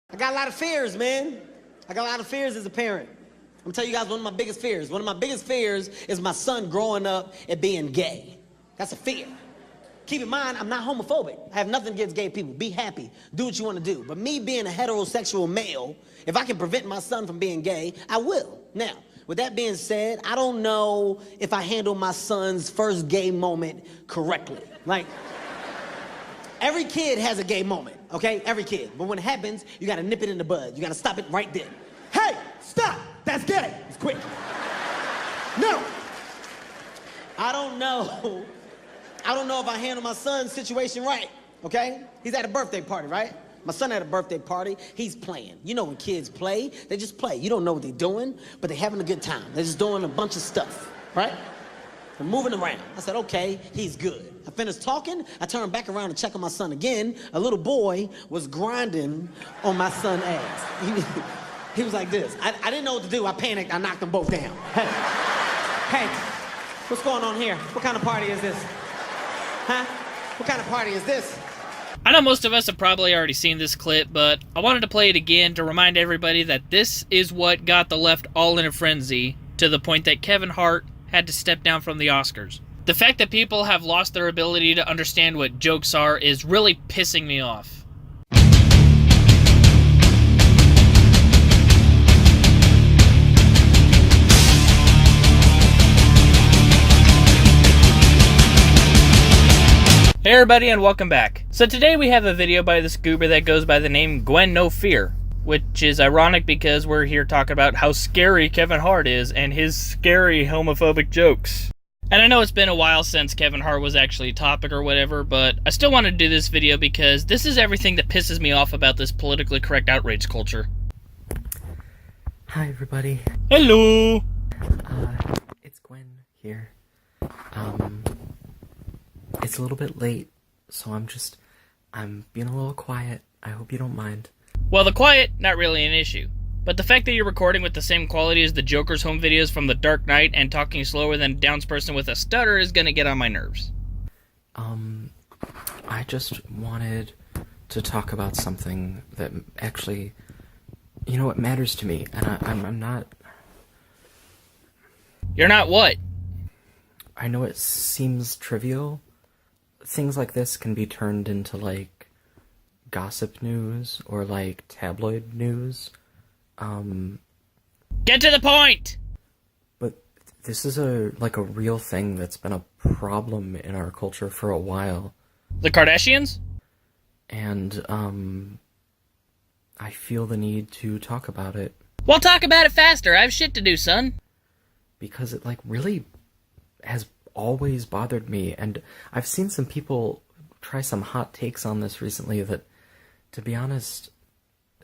I got a lot of fears, man. I got a lot of fears as a parent. I'm gonna tell you guys one of my biggest fears. One of my biggest fears is my son growing up and being gay. That's a fear. Keep in mind, I'm not homophobic. I have nothing against gay people. Be happy. Do what you want to do. But me being a heterosexual male, if I can prevent my son from being gay, I will. Now, with that being said, I don't know if I handle my son's first gay moment correctly. Like, every kid has a gay moment, okay? Every kid. But when it happens, you gotta nip it in the bud. You gotta stop it right then. Hey, stop! That's gay! It's quick. No! I don't know if I handle my son's situation right, okay? He's at a birthday party, right? My son had a birthday party. He's playing. You know when kids play, they just play. You don't know what they're doing, but they're having a good time. They're just doing a bunch of stuff, right? They're moving around. I said, okay, he's good. I finished talking. I turned back around to check on my son again. A little boy was grinding on my son's ass. He was like this. I didn't know what to do. I panicked. I knocked them both down. Hey, what's going on here? What kind of party is this? Huh? What kind of party is this? I know most of us have probably already seen this clip, but I wanted to play it again to remind everybody that this is what got the left all in a frenzy, to the point that Kevin Hart had to step down from the Oscars. The fact that people have lost their ability to understand what jokes are is really pissing me off. Hey everybody, and welcome back. So today we have a video by this goober that goes by the name Gwen No Fear, which is ironic because we're here talking about how scary Kevin Hart is and his scary homophobic jokes. And I know it's been a while since Kevin Hart was actually a topic or whatever, but I still want to do this video because this is everything that pisses me off about this politically correct outrage culture. Hi everybody. Hello! It's Gwen here. It's a little bit late, so I'm being a little quiet. I hope you don't mind. Well, the quiet, not really an issue. But the fact that you're recording with the same quality as the Joker's home videos from The Dark Knight and talking slower than a Downs person with a stutter is gonna get on my nerves. I just wanted to talk about something that actually, you know, it matters to me, and I'm not... You're not what? I know it seems trivial. Things like this can be turned into, like, gossip news or, like, tabloid news. Get to the point! But this is a real thing that's been a problem in our culture for a while. The Kardashians? And, I feel the need to talk about it. Well, talk about it faster. I have shit to do, son. Because it, like, really has always bothered me, and I've seen some people try some hot takes on this recently that, to be honest,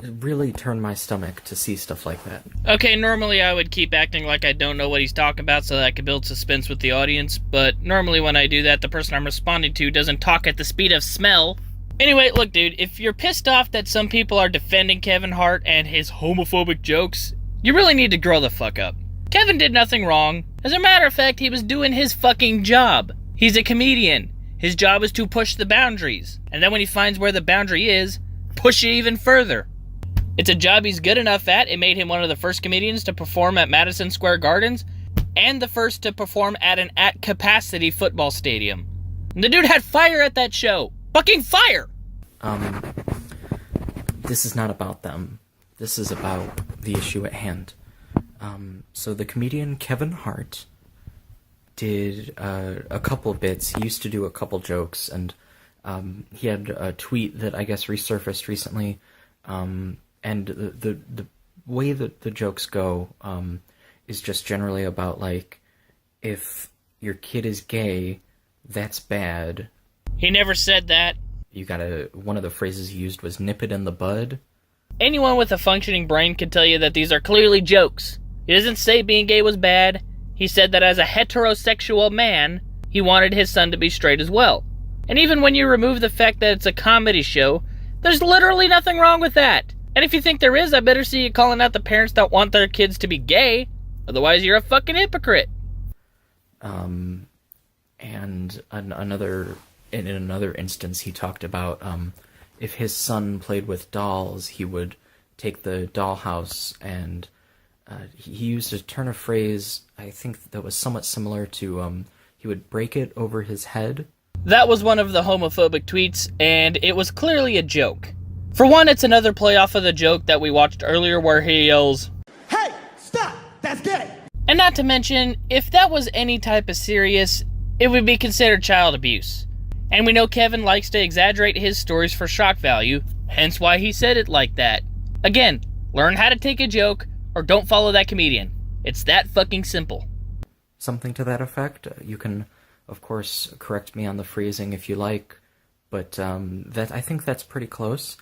really turned my stomach to see stuff like that. Okay, normally I would keep acting like I don't know what he's talking about so that I could build suspense with the audience, but normally when I do that, the person I'm responding to doesn't talk at the speed of smell. Anyway, look dude, if you're pissed off that some people are defending Kevin Hart and his homophobic jokes, you really need to grow the fuck up. Kevin did nothing wrong. As a matter of fact, he was doing his fucking job. He's a comedian. His job is to push the boundaries. And then when he finds where the boundary is, push it even further. It's a job he's good enough at. It made him one of the first comedians to perform at Madison Square Gardens, and the first to perform at an at-capacity football stadium. And the dude had fire at that show. Fucking fire! This is not about them. This is about the issue at hand. So the comedian Kevin Hart did a couple bits. He used to do a couple jokes, and he had a tweet that I guess resurfaced recently. And the way that the jokes go is just generally about, like, if your kid is gay, that's bad. He never said that. One of the phrases he used was nip it in the bud. Anyone with a functioning brain can tell you that these are clearly jokes. He doesn't say being gay was bad. He said that as a heterosexual man, he wanted his son to be straight as well. And even when you remove the fact that it's a comedy show, there's literally nothing wrong with that. And if you think there is, I better see you calling out the parents that want their kids to be gay. Otherwise, you're a fucking hypocrite. And in another instance, he talked about if his son played with dolls, he would take the dollhouse and he used a turn of phrase, I think that was somewhat similar to, he would break it over his head. That was one of the homophobic tweets, and it was clearly a joke. For one, it's another play off of the joke that we watched earlier where he yells, Hey, stop! That's gay! and not to mention, if that was any type of serious, it would be considered child abuse. And we know Kevin likes to exaggerate his stories for shock value, hence why he said it like that. Again, learn how to take a joke, or don't follow that comedian. It's that fucking simple. Something to that effect. You can, of course, correct me on the phrasing if you like, but I think that's pretty close.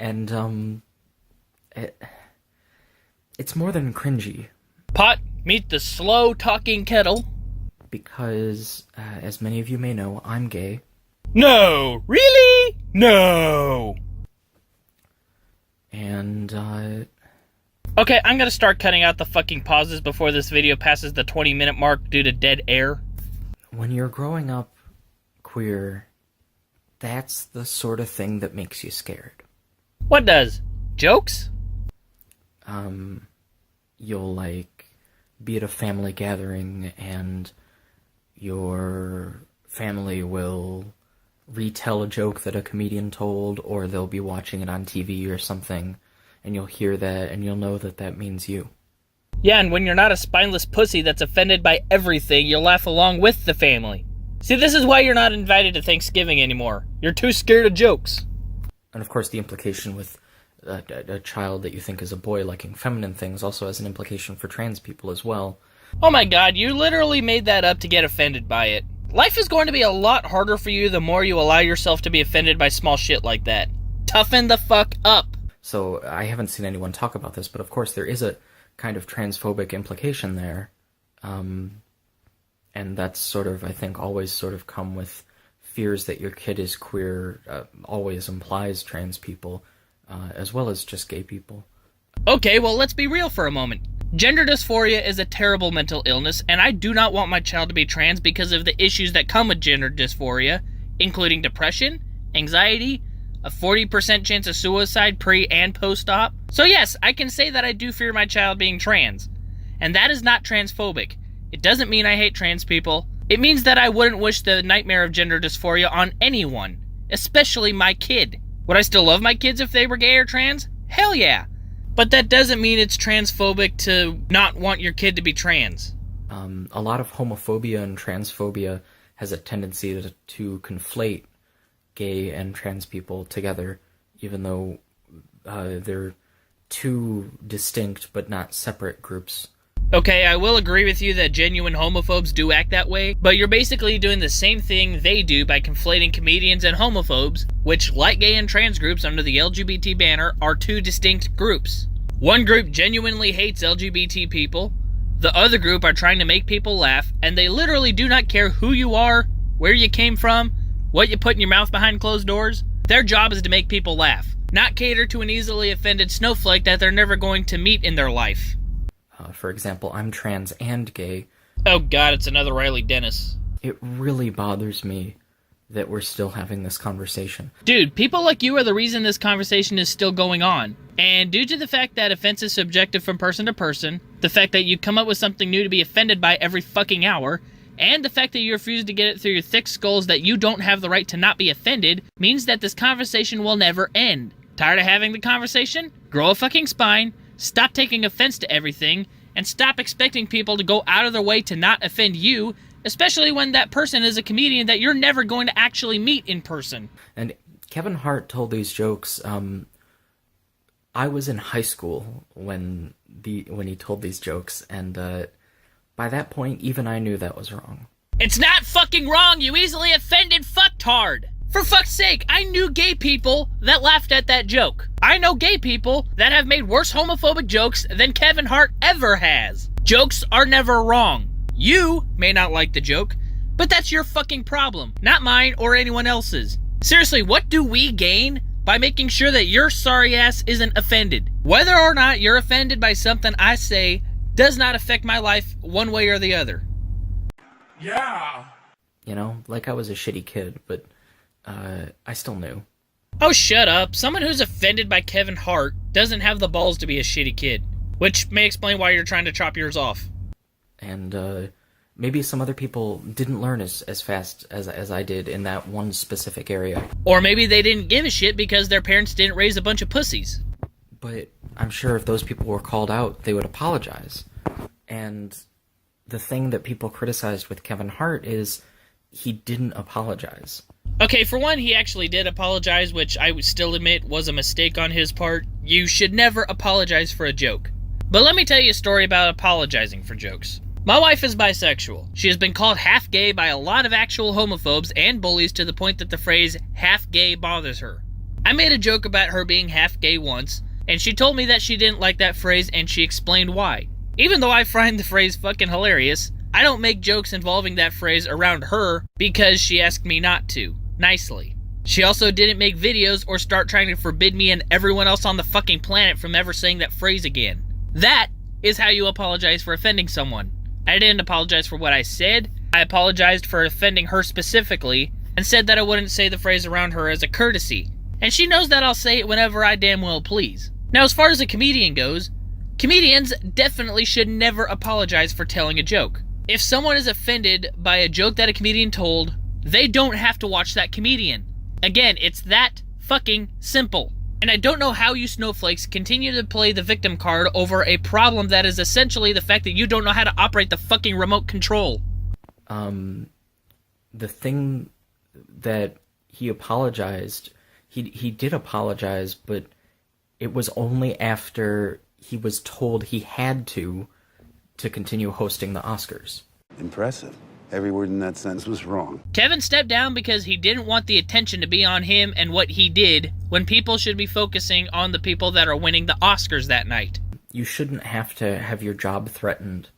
And it's more than cringy. Pot, meet the slow-talking kettle. Because, as many of you may know, I'm gay. No! Really? No! And, Okay, I'm gonna start cutting out the fucking pauses before this video passes the 20-minute mark due to dead air. when you're growing up queer, that's the sort of thing that makes you scared. What does? Jokes? You'll, like, be at a family gathering and your family will retell a joke that a comedian told, or they'll be watching it on TV or something, and you'll hear that and you'll know that that means you. Yeah, and when you're not a spineless pussy that's offended by everything, you'll laugh along with the family. See, this is why you're not invited to Thanksgiving anymore. You're too scared of jokes. And of course the implication with a child that you think is a boy liking feminine things also has an implication for trans people as well. Oh my god, you literally made that up to get offended by it. Life is going to be a lot harder for you the more you allow yourself to be offended by small shit like that. Toughen the fuck up. So I haven't seen anyone talk about this, but of course there is a kind of transphobic implication there. And that's sort of, I think, always sort of come with fears that your kid is queer, always implies trans people, as well as just gay people. Okay, well, let's be real for a moment. Gender dysphoria is a terrible mental illness, and I do not want my child to be trans because of the issues that come with gender dysphoria, including depression, anxiety, a 40% chance of suicide pre- and post-op. So yes, I can say that I do fear my child being trans. And that is not transphobic. It doesn't mean I hate trans people. It means that I wouldn't wish the nightmare of gender dysphoria on anyone, especially my kid. Would I still love my kids if they were gay or trans? Hell yeah. But that doesn't mean it's transphobic to not want your kid to be trans. A lot of homophobia and transphobia has a tendency to conflate gay and trans people together, even though they're two distinct but not separate groups. Okay, I will agree with you that genuine homophobes do act that way, but you're basically doing the same thing they do by conflating comedians and homophobes, which, like gay and trans groups under the LGBT banner, are two distinct groups. One group genuinely hates LGBT people, the other group are trying to make people laugh, and they literally do not care who you are, where you came from, what you put in your mouth behind closed doors. Their job is to make people laugh, not cater to an easily offended snowflake that they're never going to meet in their life. For example, I'm trans and gay. Oh god, it's another Riley Dennis. It really bothers me that we're still having this conversation. Dude, people like you are the reason this conversation is still going on. And due to the fact that offense is subjective from person to person, the fact that you come up with something new to be offended by every fucking hour, and the fact that you refuse to get it through your thick skulls that you don't have the right to not be offended, means that this conversation will never end. Tired of having the conversation? Grow a fucking spine, stop taking offense to everything, and stop expecting people to go out of their way to not offend you, especially when that person is a comedian that you're never going to actually meet in person. And Kevin Hart told these jokes. I was in high school when he told these jokes, and by that point, even I knew that was wrong. It's not fucking wrong, you easily offended fucktard! For fuck's sake, I knew gay people that laughed at that joke. I know gay people that have made worse homophobic jokes than Kevin Hart ever has. Jokes are never wrong. You may not like the joke, but that's your fucking problem, not mine or anyone else's. Seriously, what do we gain by making sure that your sorry ass isn't offended? Whether or not you're offended by something I say does not affect my life one way or the other. Yeah. You know, like I was a shitty kid, but I still knew. Oh, shut up. Someone who's offended by Kevin Hart doesn't have the balls to be a shitty kid. Which may explain why you're trying to chop yours off. And maybe some other people didn't learn as fast as I did in that one specific area. Or maybe they didn't give a shit because their parents didn't raise a bunch of pussies. But I'm sure if those people were called out, they would apologize. And the thing that people criticized with Kevin Hart is he didn't apologize. Okay, for one, he actually did apologize, which I would still admit was a mistake on his part. You should never apologize for a joke. But let me tell you a story about apologizing for jokes. My wife is bisexual. She has been called half gay by a lot of actual homophobes and bullies to the point that the phrase half gay bothers her. I made a joke about her being half gay once, and she told me that she didn't like that phrase and she explained why. Even though I find the phrase fucking hilarious, I don't make jokes involving that phrase around her because she asked me not to. Nicely. She also didn't make videos or start trying to forbid me and everyone else on the fucking planet from ever saying that phrase again. That is how you apologize for offending someone. I didn't apologize for what I said. I apologized for offending her specifically and said that I wouldn't say the phrase around her as a courtesy. And she knows that I'll say it whenever I damn well please. Now, as far as a comedian goes, comedians definitely should never apologize for telling a joke. If someone is offended by a joke that a comedian told, they don't have to watch that comedian. Again, it's that fucking simple. And I don't know how you snowflakes continue to play the victim card over a problem that is essentially the fact that you don't know how to operate the fucking remote control. The thing that he apologized, he did apologize, but it was only after he was told he had to continue hosting the Oscars. Impressive. Every word in that sentence was wrong. Kevin stepped down because he didn't want the attention to be on him and what he did when people should be focusing on the people that are winning the Oscars that night. You shouldn't have to have your job threatened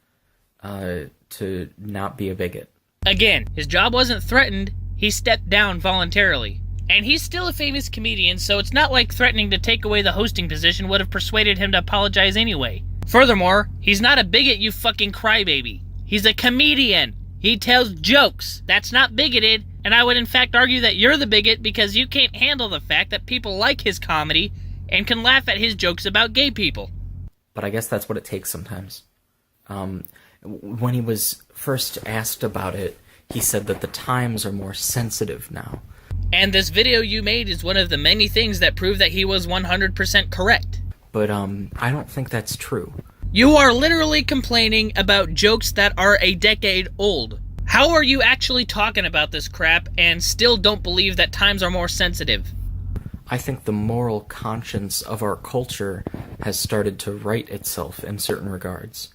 to not be a bigot. Again, his job wasn't threatened, he stepped down voluntarily. And he's still a famous comedian, so it's not like threatening to take away the hosting position would have persuaded him to apologize anyway. Furthermore, he's not a bigot, you fucking crybaby. He's a comedian. He tells jokes. That's not bigoted, and I would in fact argue that you're the bigot because you can't handle the fact that people like his comedy and can laugh at his jokes about gay people. But I guess that's what it takes sometimes. When he was first asked about it, he said that the times are more sensitive now. And this video you made is one of the many things that prove that he was 100% correct. But I don't think that's true. You are literally complaining about jokes that are a decade old. How are you actually talking about this crap and still don't believe that times are more sensitive? I think the moral conscience of our culture has started to right itself in certain regards.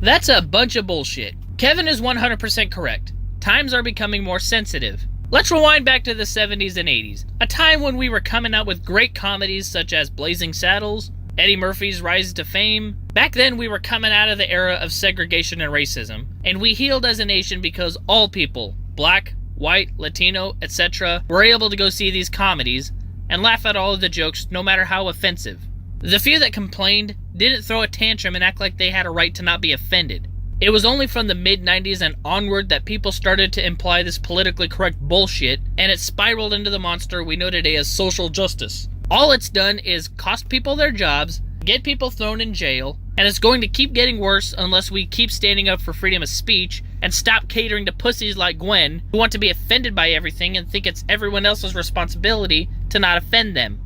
That's a bunch of bullshit. Kevin is 100% correct. Times are becoming more sensitive. Let's rewind back to the 70s and 80s, a time when we were coming out with great comedies such as Blazing Saddles, Eddie Murphy's Rise to Fame. Back then, we were coming out of the era of segregation and racism, and we healed as a nation because all people, black, white, Latino, etc., were able to go see these comedies and laugh at all of the jokes, no matter how offensive. The few that complained didn't throw a tantrum and act like they had a right to not be offended. It was only from the mid-90s and onward that people started to imply this politically correct bullshit, and it spiraled into the monster we know today as social justice. All it's done is cost people their jobs, get people thrown in jail, and it's going to keep getting worse unless we keep standing up for freedom of speech and stop catering to pussies like Gwen who want to be offended by everything and think it's everyone else's responsibility to not offend them.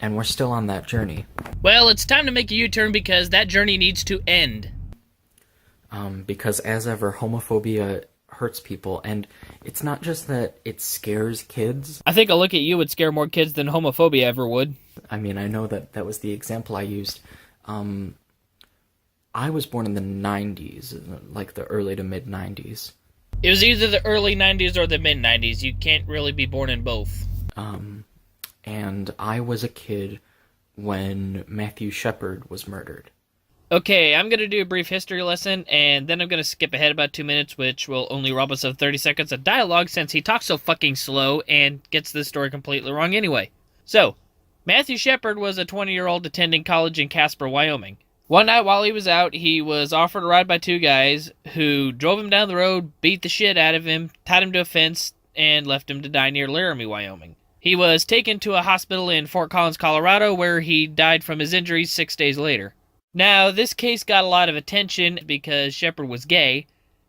And we're still on that journey. Well, it's time to make a U-turn because that journey needs to end. Because as ever, homophobia hurts people, and it's not just that it scares kids. I think a look at you would scare more kids than homophobia ever would. I mean, I know that was the example I used. I was born in the 90s, like the early to mid-90s. It was either the early 90s or the mid-90s. You can't really be born in both. And I was a kid when Matthew Shepard was murdered. Okay, I'm going to do a brief history lesson, and then I'm going to skip ahead about 2 minutes, which will only rob us of 30 seconds of dialogue since he talks so fucking slow and gets this story completely wrong anyway. So, Matthew Shepard was a 20-year-old attending college in Casper, Wyoming. One night while he was out, he was offered a ride by two guys who drove him down the road, beat the shit out of him, tied him to a fence, and left him to die near Laramie, Wyoming. He was taken to a hospital in Fort Collins, Colorado, where he died from his injuries 6 days later. Now, this case got a lot of attention because Shepard was gay,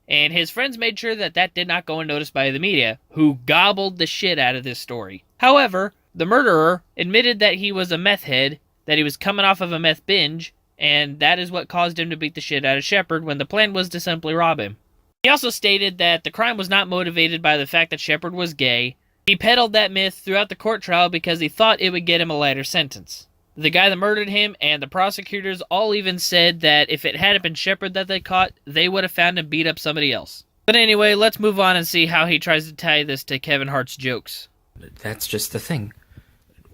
and his friends made sure that that did not go unnoticed by the media, who gobbled the shit out of this story. However, the murderer admitted that he was a meth head, that he was coming off of a meth binge, and that is what caused him to beat the shit out of Shepard when the plan was to simply rob him. He also stated that the crime was not motivated by the fact that Shepard was gay. He peddled that myth throughout the court trial because he thought it would get him a lighter sentence. The guy that murdered him and the prosecutors all even said that if it hadn't been Shepard that they caught, they would have found him beat up somebody else. But anyway, let's move on and see how he tries to tie this to Kevin Hart's jokes. That's just the thing.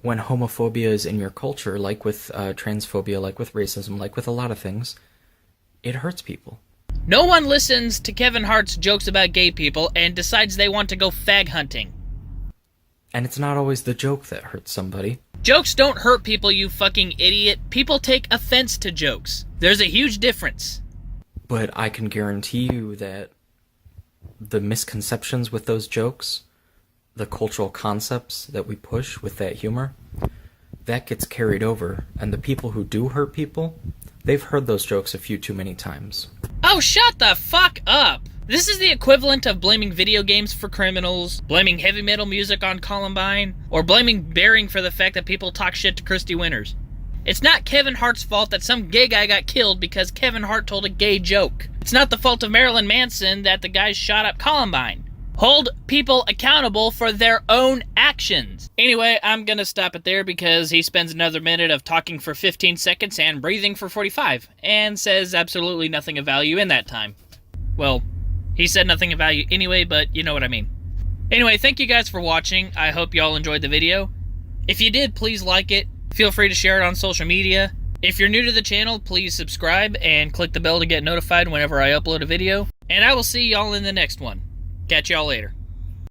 When homophobia is in your culture, like with transphobia, like with racism, like with a lot of things, it hurts people. No one listens to Kevin Hart's jokes about gay people and decides they want to go fag hunting. And it's not always the joke that hurts somebody. Jokes don't hurt people, you fucking idiot. People take offense to jokes. There's a huge difference. But I can guarantee you that the misconceptions with those jokes, the cultural concepts that we push with that humor, that gets carried over. And the people who do hurt people, they've heard those jokes a few too many times. Oh, shut the fuck up! This is the equivalent of blaming video games for criminals, blaming heavy metal music on Columbine, or blaming Bering for the fact that people talk shit to Christy Winters. It's not Kevin Hart's fault that some gay guy got killed because Kevin Hart told a gay joke. It's not the fault of Marilyn Manson that the guys shot up Columbine. Hold people accountable for their own actions. Anyway, I'm gonna stop it there because he spends another minute of talking for 15 seconds and breathing for 45, and says absolutely nothing of value in that time. Well, he said nothing of value anyway, but you know what I mean. Anyway, thank you guys for watching. I hope y'all enjoyed the video. If you did, please like it. Feel free to share it on social media. If you're new to the channel, please subscribe and click the bell to get notified whenever I upload a video. And I will see y'all in the next one. Catch y'all later.